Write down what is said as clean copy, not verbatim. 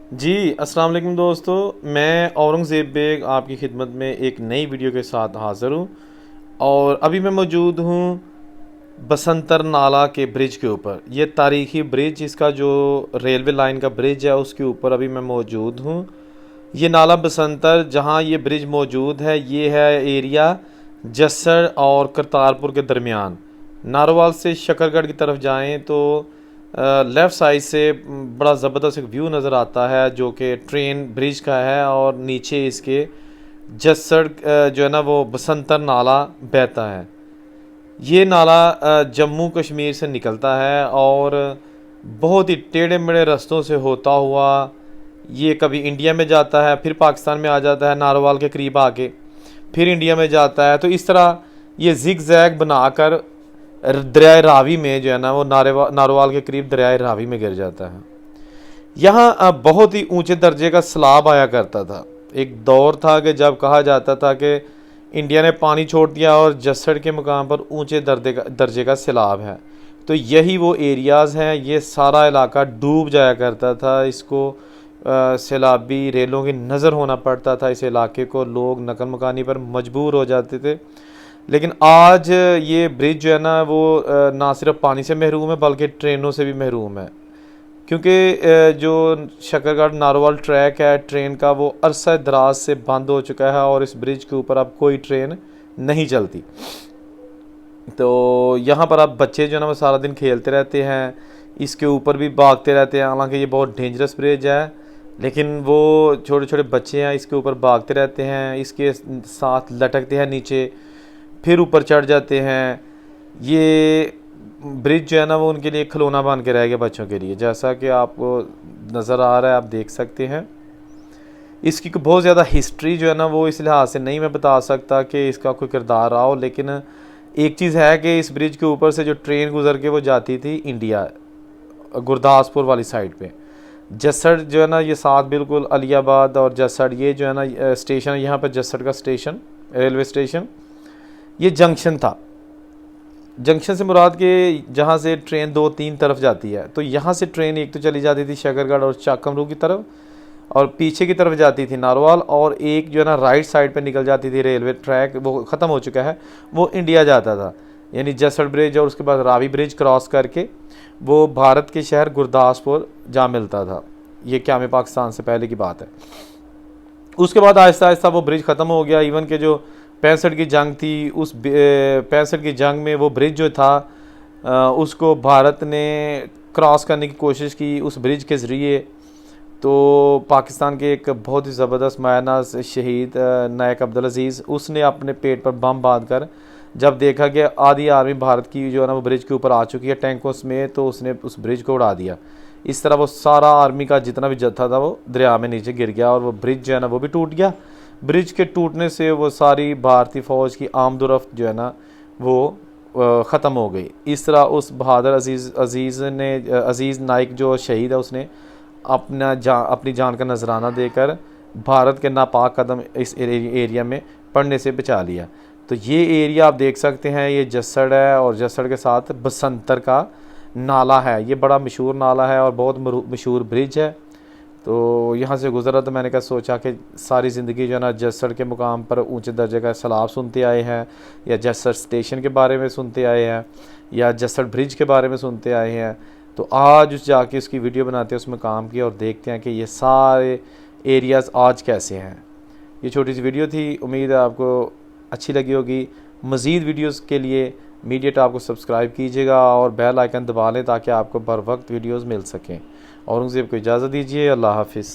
जी, अस्सलाम वालेकुम दोस्तों। मैं औरंगज़ेब बेग आपकी खिदमत में एक नई वीडियो के साथ हाज़िर हूँ। और अभी मैं मौजूद हूँ बसंतर नाला के ब्रिज के ऊपर। ये तारीख़ी ब्रिज, इसका जो रेलवे लाइन का ब्रिज है उसके ऊपर अभी मैं मौजूद हूँ। ये नाला बसंतर जहाँ ये ब्रिज मौजूद है, ये है एरिया जस्सड़ और करतारपुर के दरमियान। नारोवाल से शकरगढ़ की तरफ जाएं तो लेफ़्ट साइड से बड़ा ज़बरदस्त एक व्यू नज़र आता है जो कि ट्रेन ब्रिज का है, और नीचे इसके जस्सड़ जो है ना वो बसंतर नाला बहता है। ये नाला जम्मू कश्मीर से निकलता है और बहुत ही टेढ़े मेढ़े रास्तों से होता हुआ ये कभी इंडिया में जाता है, फिर पाकिस्तान में आ जाता है नारोवाल के करीब आके, फिर इंडिया में जाता है। तो इस तरह ये जिग जैग बनाकर दरियाए रावी में जो है ना वो नारोवाल के करीब दरियाए रावी में गिर जाता है। यहाँ बहुत ही ऊंचे दर्जे का सैलाब आया करता था। एक दौर था कि जब कहा जाता था कि इंडिया ने पानी छोड़ दिया और जस्सड़ के मुकाम पर ऊंचे दर्जे का सैलाब है। तो यही वो एरियाज़ हैं। ये सारा इलाका डूब जाया करता था। इसको सैलाबी रेलों की नज़र होना पड़ता था। इस इलाके को लोग नकल मकानी पर मजबूर हो जाते थे। लेकिन आज ये ब्रिज जो है ना वो ना सिर्फ पानी से महरूम है बल्कि ट्रेनों से भी महरूम है, क्योंकि जो शकरगढ़ नारोवाल ट्रैक है ट्रेन का वो अरसा दराज से बंद हो चुका है और इस ब्रिज के ऊपर अब कोई ट्रेन नहीं चलती। तो यहाँ पर अब बच्चे जो है ना वो सारा दिन खेलते रहते हैं, इसके ऊपर भी भागते रहते हैं। हालांकि ये बहुत डेंजरस ब्रिज है, लेकिन वो छोटे छोटे बच्चे हैं इसके ऊपर भागते रहते हैं, इसके साथ लटकते हैं नीचे, फिर ऊपर चढ़ जाते हैं। ये ब्रिज जो है ना वो उनके लिए खिलौना बन के रह गया बच्चों के लिए, जैसा कि आपको नज़र आ रहा है, आप देख सकते हैं। इसकी बहुत ज़्यादा हिस्ट्री जो है ना वो इस लिहाज से नहीं मैं बता सकता कि इसका कोई किरदार रहा हो, लेकिन एक चीज़ है कि इस ब्रिज के ऊपर से जो ट्रेन गुजर के वो जाती थी इंडिया गुरदासपुर वाली साइड पे। जस्सड़ जो है ना ये साथ बिल्कुल अलियाबाद और जस्सड़, ये जो है ना स्टेशन, यहाँ पर जस्सड़ का स्टेशन, रेलवे स्टेशन, ये जंक्शन था। जंक्शन से मुराद के जहाँ से ट्रेन दो तीन तरफ जाती है। तो यहाँ से ट्रेन एक तो चली जाती थी शकरगढ़ और चाकमरू की तरफ, और पीछे की तरफ जाती थी नारोवाल, और एक जो है ना राइट साइड पे निकल जाती थी रेलवे ट्रैक, वो ख़त्म हो चुका है, वो इंडिया जाता था। यानी जसड़ ब्रिज और उसके बाद रावी ब्रिज क्रॉस करके वो भारत के शहर गुरदासपुर जा मिलता था। ये क्या में पाकिस्तान से पहले की बात है। उसके बाद आहिस्ता आहिस्ता वो ब्रिज ख़त्म हो गया। इवन के जो 65 की जंग थी, उस 65 की जंग में वो ब्रिज जो था उसको भारत ने क्रॉस करने की कोशिश की उस ब्रिज के ज़रिए। तो पाकिस्तान के एक बहुत ही ज़बरदस्त मायनाज शहीद नायक अब्दुल अजीज़, उसने अपने पेट पर बम बांध कर जब देखा कि आधी आर्मी भारत की जो है ना वो ब्रिज के ऊपर आ चुकी है टैंकों में, तो उसने उस ब्रिज को उड़ा दिया। इस तरह वो सारा आर्मी का जितना भी जत्था था वो दरिया में नीचे गिर गया और वो ब्रिज जो है ना वो भी टूट गया। ब्रिज के टूटने से वो सारी भारतीय फ़ौज की आमदोरफ्त जो है ना वो ख़त्म हो गई। इस तरह उस बहादुर अजीज़ नाइक जो शहीद है, उसने अपनी जान का नजराना देकर भारत के नापाक कदम इस एरिया में पड़ने से बचा लिया। तो ये एरिया आप देख सकते हैं, ये जस्सड़ है और जस्सड़ के साथ बसंतर का नाला है। ये बड़ा मशहूर नाला है और बहुत मशहूर ब्रिज है। तो यहाँ से गुजरा तो मैंने सोचा कि सारी ज़िंदगी जो है ना जस्सड़ के मुकाम पर ऊंचे दर्जे का सैलाब सुनते आए हैं, या जस्सड़ स्टेशन के बारे में सुनते आए हैं, या जस्सड़ ब्रिज के बारे में सुनते आए हैं। तो आज उस जाके उसकी वीडियो बनाते हैं, उसमें काम किया और देखते हैं कि ये सारे एरियाज़ आज कैसे हैं। ये छोटी सी वीडियो थी, उम्मीद है आपको अच्छी लगी होगी। मज़ीद वीडियोस के लिए मीडिया टॉप को सब्सक्राइब कीजिएगा और बेल आइकन दबा लें ताकि आपको बर वक्त वीडियोज़ मिल सकें। औरंगज़ेब को इजाज़त दीजिए। अल्लाह हाफिज़।